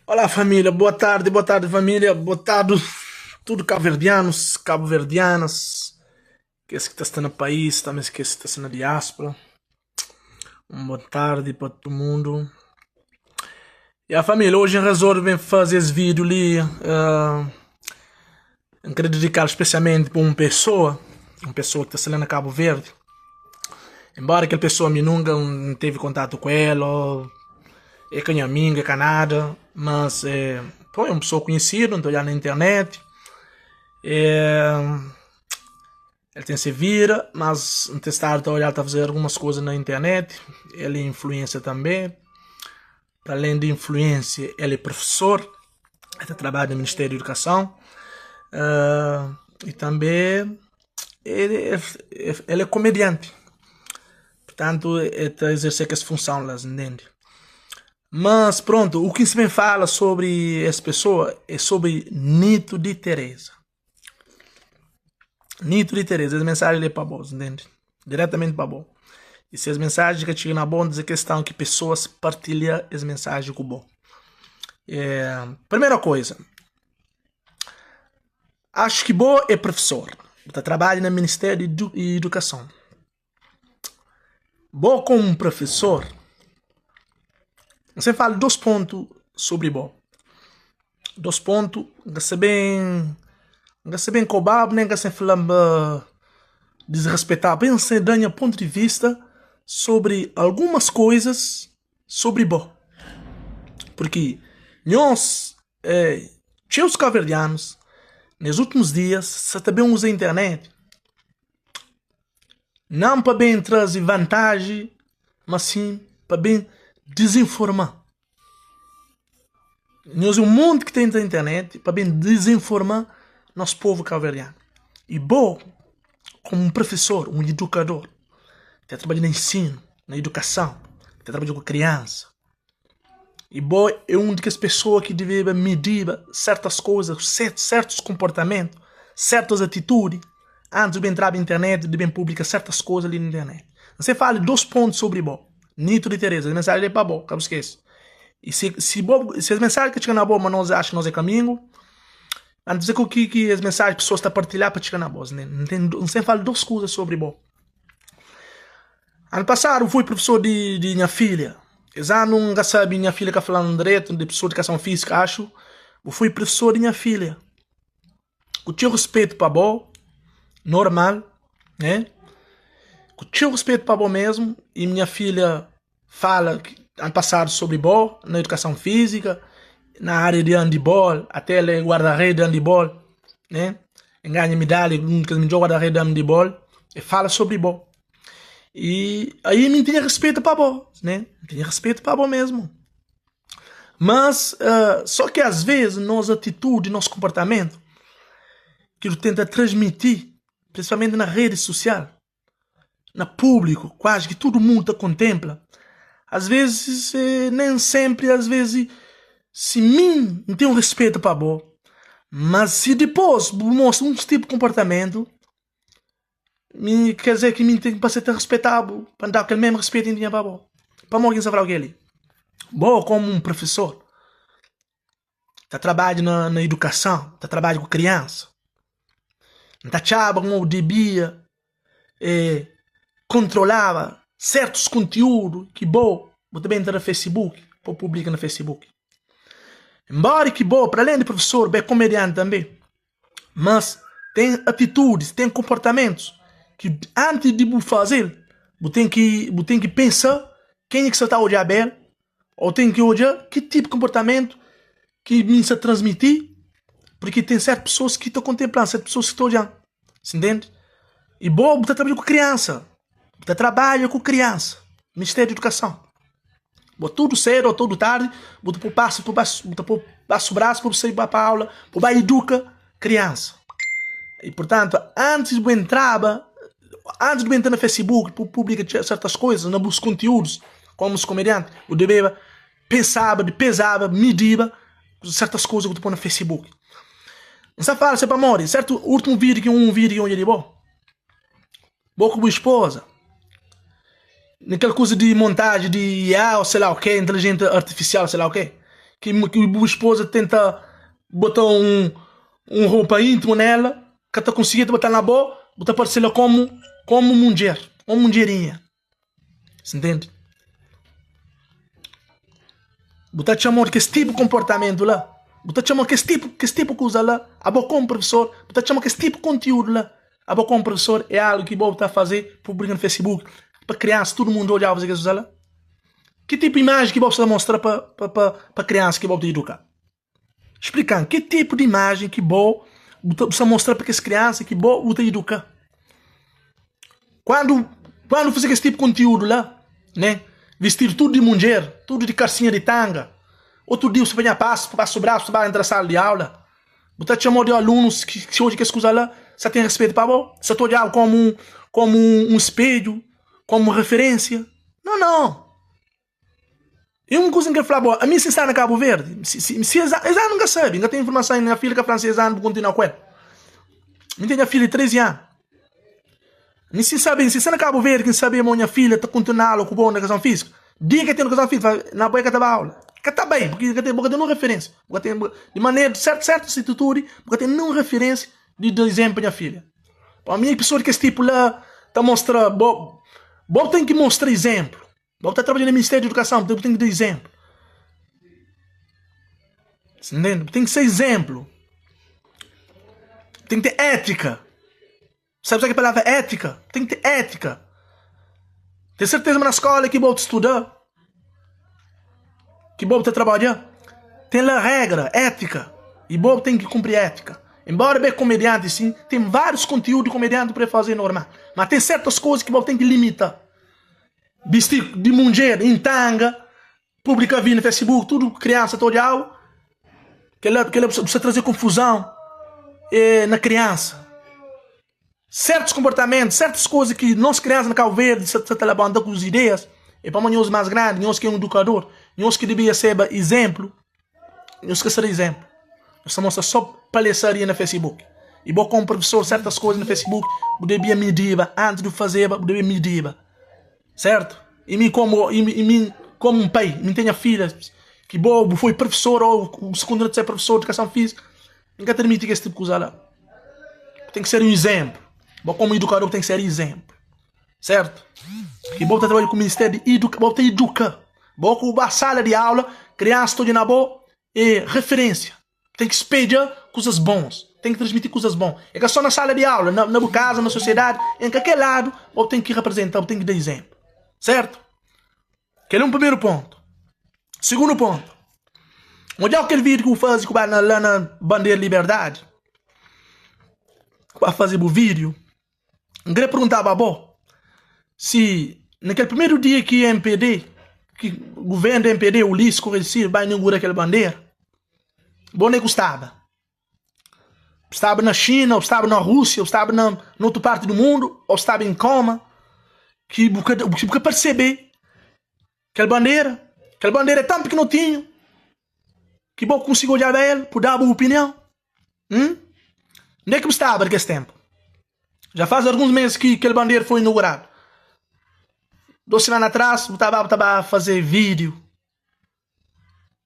Olá família, boa tarde família, boa tarde tudo cabo-verdianos, cabo-verdianas, que esse que está no país, também que esse que está na diáspora. Boa tarde para todo mundo. E a família, hoje eu resolvi fazer esse vídeo ali, eu quero dedicar especialmente para uma pessoa que está saindo a Cabo Verde. Embora aquela pessoa me nunca teve contato com ela, é que minha amiga, é canada, mas é uma pessoa conhecida, não estou olhando na internet. Ele tem se vira, mas testar está a olhar, está a fazer algumas coisas na internet. Ele é influência também. Para além de influência, ele é professor. Ele trabalha no Ministério da Educação. E também ele é comediante. Portanto, ele está a exercer essa função lá, entende? Mas pronto, o que se me fala sobre essa pessoa é sobre Nito de Teresa. Nito de Teresa, as mensagens é para vós, entende? Diretamente para vós. E se as mensagens que chegam na boa, dizer questão que pessoas partilham as mensagens com vós. Primeira coisa, acho que vós é professor. Você trabalha no Ministério da Educação. Vós como professor, você fala 2 pontos sobre vós. 2 pontos, você bem cobrado, nem você falando desrespeitar, bem você dá um ponto de vista sobre algumas coisas sobre vós. Porque nós, os cabo-verdianos, nos últimos dias, você também usa a internet. Não para bem trazer vantagem, mas sim para bem desinformar. Nós um mundo que tem na internet para bem desinformar nosso povo cabo-verdiano. E bom, como um professor, um educador, que trabalha no ensino, na educação, que trabalha com criança. E bom é uma das pessoas que deve medir certas coisas, certos comportamentos, certas atitudes, antes de entrar na internet, de bem publicar certas coisas ali na internet. Você fala 2 pontos sobre bom. Nito de Teresa, a mensagem é para bom, acaba esquece. E se as mensagens que chegam na boa, mas nós achamos que nós é caminho, antes de dizer que as mensagens que as pessoas estão a partilhar para chegar na boa, né? Não tem fala 2 coisas sobre bom. Ano passado eu fui professor de minha filha. Já não sabe minha filha que está falando direito, de professor de educação física, acho. Eu fui professor de minha filha. Eu tinha respeito para bom, normal, né? Eu tinha respeito para bom mesmo, e minha filha fala ano passado sobre bom, na educação física, na área de handebol, até ele guarda-rede de handebol, né? Ganha medalha, um dos melhores guarda-rede de handebol, e fala sobre bom. E aí me tinha respeito para bom, né? Tinha respeito para bom mesmo. Mas, só que às vezes, nossa atitude, nosso comportamento, que ele tenta transmitir, principalmente na rede social, na público, quase que todo mundo contempla, às vezes, nem sempre, às vezes, se mim não tenho respeito para bom, mas se depois mostra um tipo de comportamento, quer dizer que me tem para ser respeitado, para dar aquele mesmo respeito que tinha para bom. Para alguém saber o que é ali. Bom, como um professor, está trabalhando na educação, está trabalhando com criança, está chaba como devia, controlava certos conteúdos que bom, vou também entrar no Facebook, para publicar no Facebook. Embora que bom, para além de professor, é comediante também, mas tem atitudes, tem comportamentos que antes de fazer, você tem que pensar quem é que você está a olhar bem, ou tem que olhar que tipo de comportamento que me se transmitir, porque tem certas pessoas que estão contemplando, certas pessoas que estão olhando, se entende? E bom, você trabalha com criança, você trabalha com criança, Ministério da Educação. Vou tudo cedo ou tudo tarde, vou passo o braço para você ir para a aula, para educar criança. E portanto, antes de entrar no Facebook, publicar certas coisas, nos conteúdos, como os comediantes, eu devia pensava, pesava, media certas coisas que eu põe no Facebook. Não se fala, para morrer, certo? O último vídeo que eu de bom com minha esposa, naquela coisa de montagem de IA, ou sei lá o que, inteligência artificial, sei lá o que. que a esposa tenta botar um roupa íntima nela, que está conseguindo botar na boca, botar parcela como mulher, uma mulherinha. Você entende? Botar chamar que esse tipo de comportamento lá, botar chamar que esse tipo de coisa lá, a boa como professor, botar chamar que esse tipo de conteúdo lá, a boa como professor é algo que vou estar a fazer, publicar no Facebook, para criança, todo mundo olhar você que lá. Que tipo de imagem que você mostrar para criança que você educar? Explicando que tipo de imagem que você mostrar para as crianças que você educar. Quando fazer esse tipo de conteúdo lá, né? Vestir tudo de mulher, tudo de calcinha de tanga. Outro dia você vai passa o braço, vai entrar na sala de aula. Você chamou de alunos que hoje que escusa lá, você tem respeito para você? Você está olhando como um espelho, como referência? Não. E uma coisa que eu falo, a minha está na Cabo Verde. Se eles nunca sabem, ainda tem informação na minha filha que é francesa, não continua com ela. Eu tenho a filha de 13 anos. Nem se sabe, se está na Cabo Verde, quem sabe a minha filha está continuando com o bom na educação física. Diga que tem educação física, na boia que está aula. Que está bem, porque tem uma referência. Porque tem, de maneira, certa atitude, porque tem uma referência de exemplo para minha filha. A minha pessoa que esse tipo lá, está mostrando, bom tem que mostrar exemplo. Bom está trabalhando no Ministério da Educação, tem que dar exemplo. Entendeu? Tem que ser exemplo. Tem que ter ética. Sabe o que é a palavra ética? Tem que ter ética. Tem certeza na escola que você estudar? Que você trabalhar? Tem lá regra, ética. E você tem que cumprir ética. Embora bem comediante, sim, tem vários conteúdos de comediante para fazer normal. Mas tem certas coisas que você tem que limitar. Vestir de mulher, em tanga, publicar vídeo no Facebook, tudo criança, todo aula. Que ela precisa trazer confusão na criança. Certos comportamentos, certas coisas que nós crianças na Cabo Verde, se trabalhando com as ideias, e para nós mais grandes, nós que é um educador, nós que devia ser exemplo, nós que ser exemplo. Nós estamos só palhaçaria no Facebook. E bom, como professor, certas coisas no Facebook, eu devia medir, antes de fazer, eu devia medir. Certo? E mim como um pai, me tenho filha que bom, foi professor ou segundo de ser professor de educação física, nunca permite que esse tipo de coisa lá. Tem que ser um exemplo. Bom, como educador tem que ser exemplo. Certo? Que bom tá trabalhando com o Ministério de Educação, bom tem educar. Bom com a sala de aula, criança toda na boa, é referência. Tem que espelhar coisas bons. Tem que transmitir coisas bons. É que só na sala de aula, na casa, na sociedade, em qualquer lado, bom tem que representar, tem que dar exemplo. Certo? Aquele é um primeiro ponto. Segundo ponto. Olha aquele vídeo que eu faço lá na Bandeira Liberdade. Para fazer o vídeo. Eu queria perguntar a Babó se naquele primeiro dia que o MPD, que o governo do MPD, o Ulisses Correia vai inaugurar aquela bandeira, bom nem gostava. Estava na China, ou estava na Rússia, ou estava na outra parte do mundo, ou estava em coma, que porque perceber aquela bandeira é tão pequenotinho, que bom consigo olhar para ele, por dar uma opinião. Onde é que estava naquele tempo? Já faz alguns meses que aquele bandeira foi inaugurado. 2 semanas atrás, eu estava a fazer vídeo.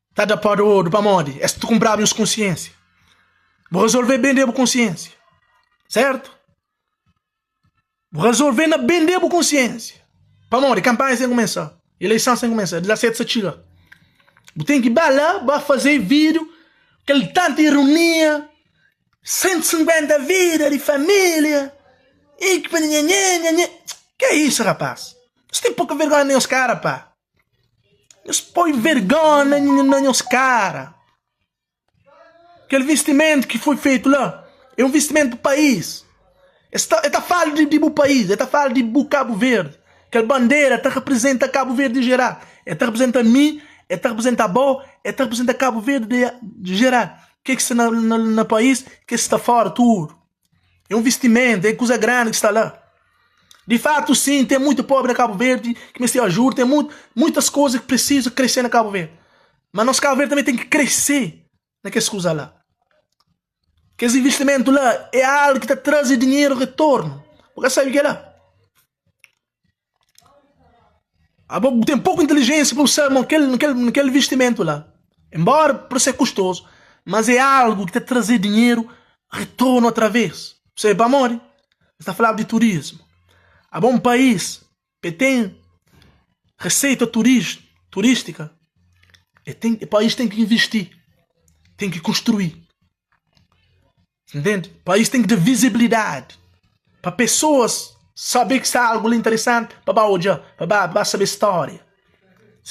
Estava parado para onde? É se tu comprar minhas consciência. Vou resolver vender a consciência. Certo? Vou resolver na vender a consciência. Para onde? Campanha sem começar. Eleição sem começar. 17 se tira. Eu tenho que ir lá, vai fazer vídeo. Aquele tanta ironia. 150 vidas de família. E que que é isso, rapaz? Você tem pouca vergonha nem os caras, pá. Você põe vergonha nem os caras. Aquele vestimento que foi feito lá é um vestimento do país. Está falando de país, está falando de Cabo Verde. Aquela bandeira representa Cabo Verde de geral. Representa mim, representa a Bo, representa Cabo Verde de geral. O que está no país, que está fora, tudo. É um vestimento, é coisa grande que está lá. De fato, sim, tem muito pobre na Cabo Verde, que me ajuda, tem muitas coisas que precisam crescer na Cabo Verde. Mas nosso Cabo Verde também tem que crescer naquelas coisas lá. Que esse investimento lá é algo que está trazendo dinheiro retorno. Porque sabe o que é lá? Tem pouca inteligência para usar naquele investimento lá. Embora por ser custoso, mas é algo que te trazer dinheiro, retorno outra vez. Você, amor, está a falar de turismo. Há bom país que tem receita turística. O país tem que investir, tem que construir. Entende? O país tem que ter visibilidade para pessoas saber que está algo interessante para saber história.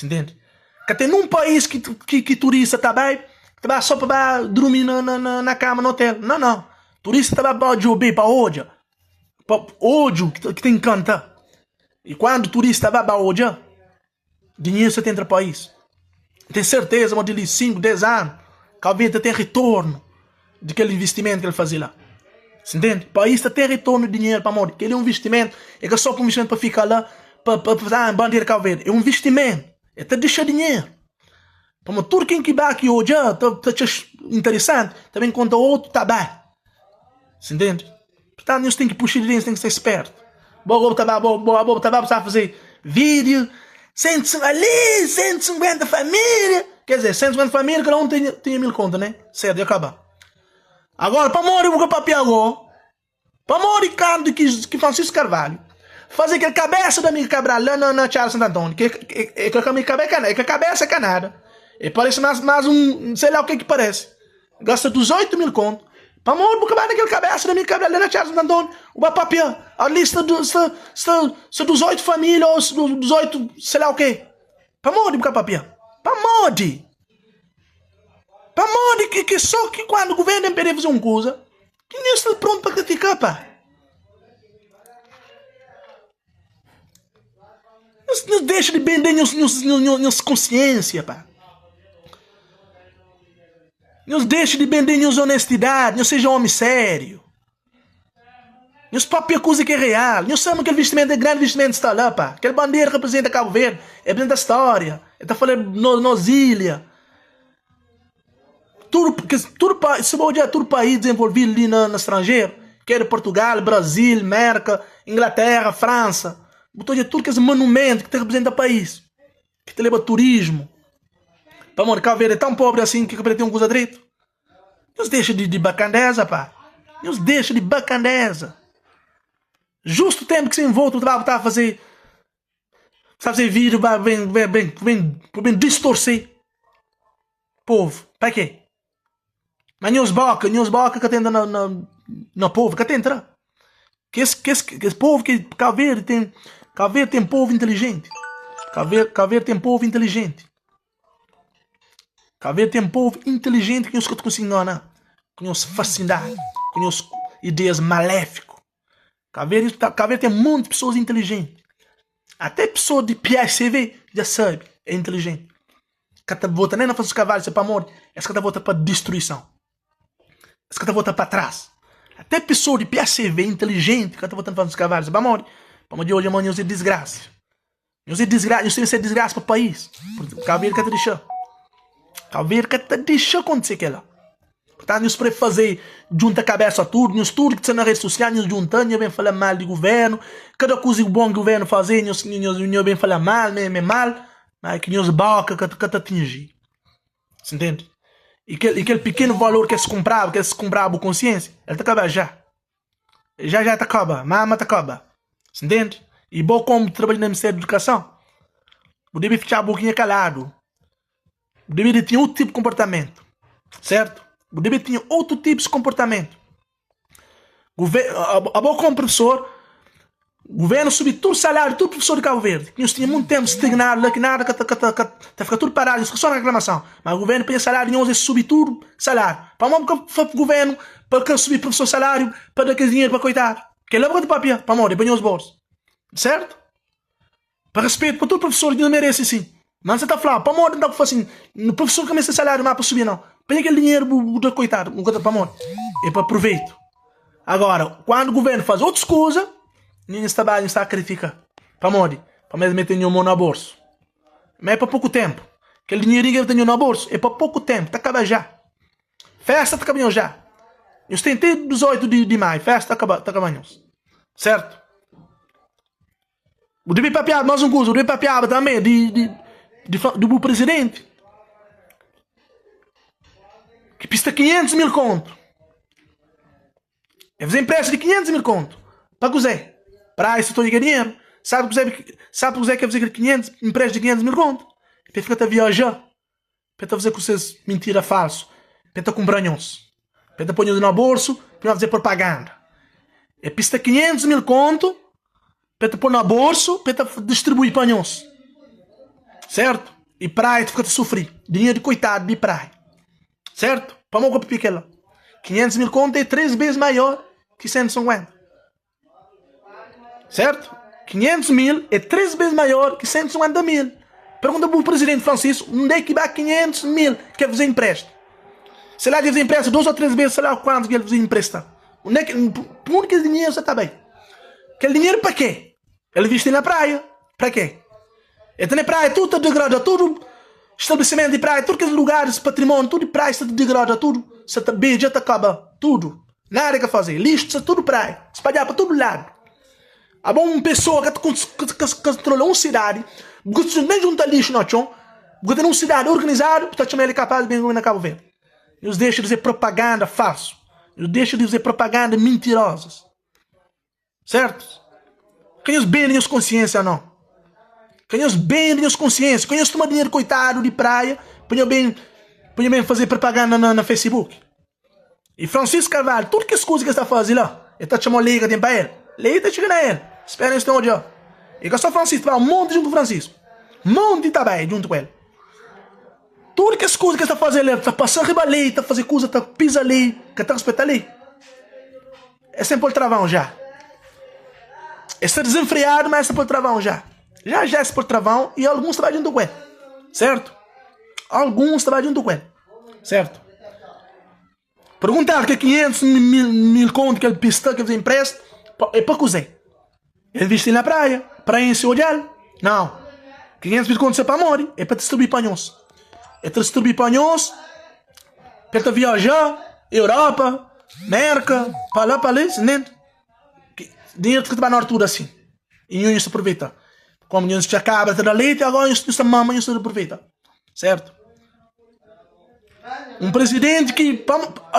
Entende? Que tem num país que turista está bem, só para dormir na cama no hotel. Não. Turista está para jogar para ódio que tem que cantar. E quando o turista vai para ódio, dinheiro você tem entre o país. Tem certeza, mas de 5, 10 anos, que a vida tem retorno daquele investimento que ele fazia lá. Você entende? O país tem retorno de dinheiro para morrer. Aquele é um investimento. É que é só um investimento para ficar lá, para fazer bandeira Cabo Verde. É um investimento. É te deixar dinheiro. Para tudo quem que vai aqui hoje, está interessante. Também quando o outro está bem. Você entende? Portanto, nós temos que puxar dinheiro, tem que ser esperto. Boa, precisar fazer vídeo. 150 famílias. Quer dizer, 150 famílias, cada um tinha 1000 contas, né? Certo, e acabar. Agora, para morrer, eu vou para Piagó. Para morrer, Ricardo, que Francisco Carvalho. Fazer aquele cabeça da minha Cabral lá na Charles Santo Antônio. Que a minha cabeça é canada. E parece mais um, sei lá o que parece. Gasta 18 mil contos. Para morrer, vou acabar naquele cabeça da minha Cabral lá na Charles Santo Antônio. O papel, a lista se 18 famílias ou 18, sei lá o que. Para morrer, vou papel. Para morrer. Para morrer, que só que quando o governo impede fazer uma coisa, que nem está pronto para criticar, pá. Não deixa de vender nossa consciência, pá. Não deixa de vender nossa honestidade, não seja homem sério. Não papel coisa que é real. Não sabemos que aquele vestimento é grande vestimento está lá, pá. Aquele bandeira representa Cabo Verde, representa a história. Ele está falando nos ilhas. Se você olhar todo país desenvolvido ali no estrangeiro, quer Portugal, Brasil, América, Inglaterra, França, botou tudo que é monumento que te representa o país, que te leva turismo. Para morrer, Cabo Verde é tão pobre assim que tem uma coisa direito. Nos deixa de bacandeza, pá. Nos deixa de bacandeza. Justo o tempo que se envolve, tu vai fazer vídeo, vem distorcer povo. Para quê? Mas nos boca que atenda no povo, que atenda. Que esse povo que Cabo Verde tem povo inteligente. Cabo Verde tem povo inteligente. Cabo Verde tem povo inteligente que nos consegue enganar, que nos fascinar, que nos ideias maléficas. Cabo Verde tem um monte de pessoas inteligentes. Até pessoa de PSV já sabe, é inteligente. Que está vota nem na face dos cavalos, é para morte. Essa que está vota para destruição. Essa que está vota para trás. Até pessoa de PSV inteligente que está votando na face dos cavalos, é para morte. Para morte de hoje, amanhã, é desgraça. Nós é desgraça, nós temos que ser desgraça para o país. Cabo Verde quer te deixar. Cabo Verde quer te deixar acontecer aquilo. Portanto, nós podemos fazer, junta a cabeça a tudo, nós tudo que está na rede social, nós juntamos, nós vem falar mal do governo, cada coisa bom que o governo fazer, nós vem falar mal, mal, mas que nós boca que te atingir. Você entende? E aquele pequeno valor que se comprava a consciência, ele te acaba já. Já te acaba, mas te acaba. Você entende? E bom como trabalha no Ministério da Educação, o deve ficar a boquinha calado. O deve ter outro tipo de comportamento. Certo? O deve ter outro tipo de comportamento. A bom como professor, o governo subiu todo o salário, todo professor de Cabo Verde. Nós tínhamos muito tempo estagnado, lá que nada, que fica tudo parado, só na reclamação. Mas o governo pensa salário, nós subir tudo salário. Para o governo, para subir professor salário, para dar aquele dinheiro para coitado. Que é lá de papel, para morrer, para os bolsos. Certo? Para respeito para todo professor que não merece sim. Mas você está falando, para morrer, não dá para assim, o professor começa salário, não é para subir não. Pega aquele dinheiro do coitado, para morrer. É para proveito. Agora, quando o governo faz outras coisas, ninguém sacrifica para morrer, para mesmo meter nenhum mão na bolsa. Mas é para pouco tempo. Aquele dinheirinho que eu tenho na bolsa é para pouco tempo, está acabando já. Festa está acabando já. Eu tenho até 18 de maio, festa está acabando. Certo? O de papiado, mais um curso, o de papiado também, do presidente. 500 mil conto. É fazer empréstimo de 500 mil conto. Para José. Para isso estou a dinheiro. Sabe que José quer fazer 500, empréstimo de 500 mil conto? Para ficar a viajar. Para fazer com vocês mentira falso. Para comprar uns. Para pôr no bolso. Para fazer propaganda. É pista 500 mil conto. Para pôr no bolso. Para distribuir para nós. Certo? E praia fica a sofrer. Dinheiro de coitado de praia. Certo? Para uma copa pequena. 500 mil conto é 3 vezes maior que 150. Certo? 500 mil é 3 vezes maior que 150 mil. Pergunta para o presidente Francisco, onde é que vai 500 mil que quer fazer empréstimo? Se lá ele empresta 2 ou 3 vezes, sei lá quantos que ele fazer empréstimo. Onde é que, por onde que esse dinheiro você está bem? Aquele dinheiro para quê? Ele viste na praia. Para quê? Ele na praia, tudo degrada, tudo estabelecimento de praia, tudo aqueles lugares, patrimônio, tudo de praia, se degrada, tudo. Você está bem, já acaba, tudo. Nada que fazer, lixo, tudo praia. Espalhar para todo lado. Há uma pessoa que controla uma cidade, nem junta lixo no chão, porque uma cidade organizada, está chamando ele capaz de vir na Cabo Verde. Eles deixam de dizer propaganda falsa. Eles deixam de dizer propaganda mentirosas. Certo? Conheço bem as consciências, não. Conheço bem as consciências. Conheço tomar dinheiro coitado de praia, ponha bem fazer propaganda na Facebook. E Francisco Carvalho, tudo que as coisas que ele está fazendo lá, ele está chamando liga tem para ele. Liga está chegando a ele. Espera esse onde, ó. E que só Francisco, vai um monte junto com Francisco. Um monte também junto com ele. Tudo que as coisas que ele está fazendo, ele está passando riba a lei, está fazendo coisa, está pisa a lei, que está respeitando a lei. É sempre por travão já. Está desenfreado, mas é sempre por travão já. Já é por travão e alguns trabalham junto com ele. Certo? Alguns trabalham junto com ele. Certo? Perguntar que 500 mil conto que ele pista, que ele empresta, é para cozer. Ele viste na praia, para encher o olhar. Não. 500 mil conto é para morrer, é para distribuir panhões. É para distribuir panhões, para viajar, Europa, América, para lá, né? Dinheiro que vai na altura assim. E não se aproveita. Como não se acaba de dar leite, agora não se mama, não se aproveita. Certo? Um presidente que,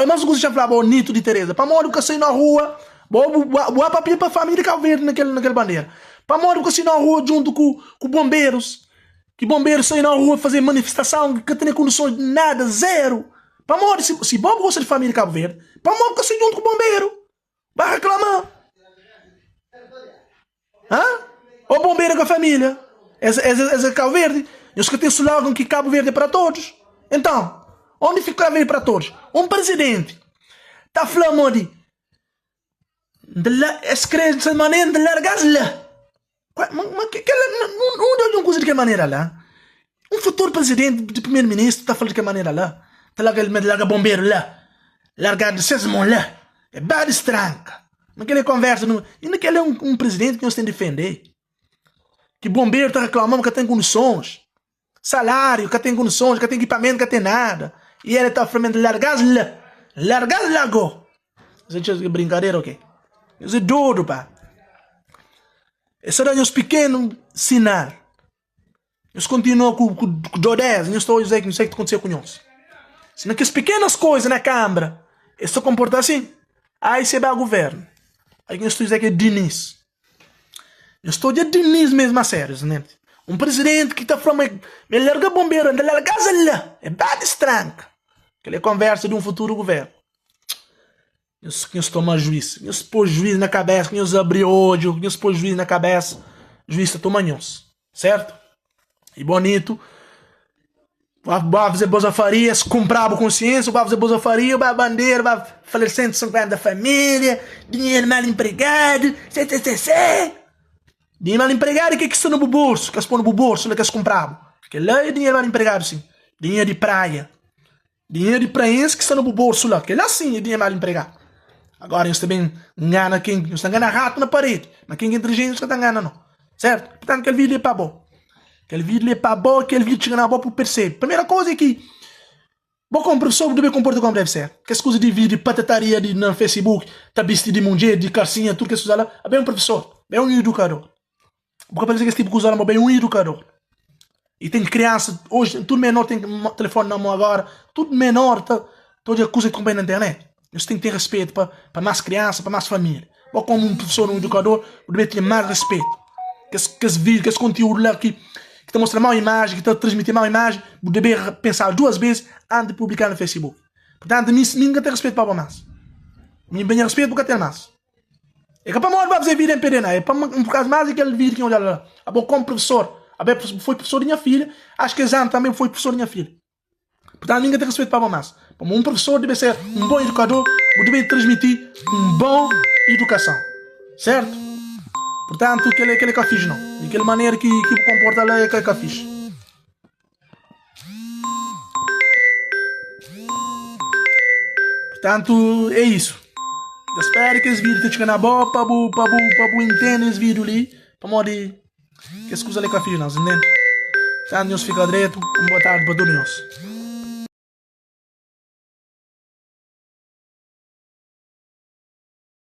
mas você já falava bonito de Teresa, para morrer que sair na rua, boa papinha para a família Cabo Verde naquela bandeira. Para morrer que sair na rua junto com bombeiros, que bombeiros saem na rua fazer manifestação, que tem condições de nada, zero. Para morrer, se Bob gosta de família Cabo Verde, para morrer que sair junto com o bombeiro, vai reclamar. Hã? Ou bombeiro com a família, essa Cabo Verde, e os que têm slogan que Cabo Verde é para todos. Então, onde fica Cabo Verde para todos? Um presidente está falando de escrever de maneira de largar lá. Onde não coisa de que maneira lá? Um futuro presidente de primeiro-ministro está falando de que maneira lá? Está largar bombeiro lá, largar de sesmão lá. É bada estranca. Naquela conversa, e naquele é um presidente que nós temos que defender. Que bombeiro está reclamando que tem condições. Salário, que tem condições, que tem equipamento, que tem nada. E ele está falando de largar lá. Largar lago. Você acha que é brincadeira ou quê? Isso é duro, pá. Esse era os pequenos sinal. Nós continuamos com o 10. Nós estou a dizer que não sei o que aconteceu com nós. Se naquelas pequenas coisas na Câmara, eles se comportam assim. Aí você vai ao governo. Aí nós estou a dizer que é Diniz. Eu estou a dizer Diniz mesmo a sério, né? Um presidente que está falando, me larga bombeiro, anda larga lá. É bada estranca. Aquela conversa de um futuro governo. Nós tomamos juiz. Nós pôs juiz na cabeça, nós abrimos ódio, nós pôs juiz na cabeça. Juiz está tomando nós. Certo? E bonito. Vai fazer Bolsa Faria, se comprava consciência, vai fazer Bolsa Faria, vai a bandeira, vai fazer 150 da família, dinheiro mal empregado, dinheiro mal empregado, o que está no bolso? Que se põe no bolso, o que se comprava? Porque lá é dinheiro mal empregado, sim. Dinheiro de praia. Dinheiro de praense que está no bolso lá, que lá sim é dinheiro mal empregado. Agora, nós também engana quem, nós engana rato na parede, mas quem é inteligente, nós não engana não. Certo? Portanto, aquele vídeo é para bom. Aquele vídeo é para bom, aquele vídeo chega na boa para perceber. Primeira coisa é que, bom como professor, deve comportar como deve ser. Que as coisas de vídeo, patataria no Facebook, tá vestido de mundial, de calcinha, tudo que se usa lá, é bem um professor, é um educador. Porque parece que esse tipo de coisa é bem um educador. E tem criança, hoje, tudo menor tem telefone na mão agora, tudo menor, tá, toda a coisa que compõe na internet. Você tem que ter respeito para mais criança, para mais família. Ou como um professor, um educador, deve ter mais respeito. Que esse vídeo, que esse conteúdo lá que te mostra mal imagem, que te transmite mal imagem, deve pensar 2 vezes antes de publicar no Facebook. Portanto, ninguém tem respeito para mais. Ninguém tem respeito porque tem mais. É que para morrer vai fazer vídeo em PD, não é? Por causa mais aquele vídeo que eu olhar lá. A bom como professor. A bem foi professor da minha filha. Acho que Zan também foi professor da minha filha. Portanto, ninguém tem respeito para mais. Um professor deve ser um bom educador, deve transmitir uma boa educação. Certo? Portanto, aquele que eu fiz, não. De aquela maneira que comporta lá é que eu fiz. Portanto, é isso. Eu espero que esse vídeo te chegue na boa para entender esse vídeo ali. Para modo que as coisas ali que eu fiz, não. Entende? Portanto, Deus fica direito. Boa tarde para todos nós.